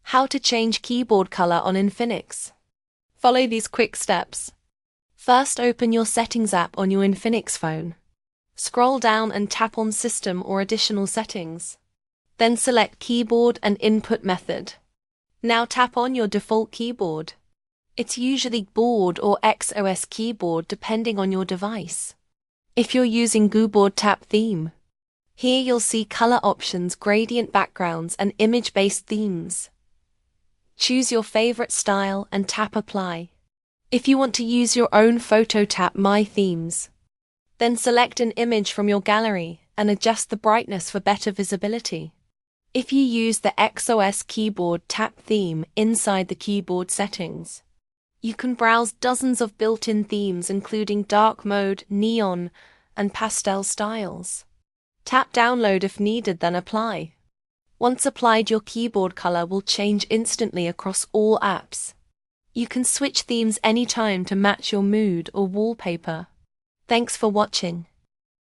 How to change keyboard color on Infinix. Follow these quick steps. First, open your Settings app on your Infinix phone. Scroll down and tap on System or Additional Settings. Then select Keyboard and Input Method. Now tap on your default keyboard. It's usually Gboard or XOS Keyboard depending on your device. If you're using Gboard, tap Theme. Here you'll see color options, gradient backgrounds, and image-based themes. Choose your favorite style and tap Apply. If you want to use your own photo, tap My Themes. Then select an image from your gallery and adjust the brightness for better visibility. If you use the XOS Keyboard, tap Theme inside the keyboard settings. You can browse dozens of built-in themes including dark mode, neon, and pastel styles. Tap Download if needed, then Apply. Once applied, your keyboard color will change instantly across all apps. You can switch themes anytime to match your mood or wallpaper. Thanks for watching.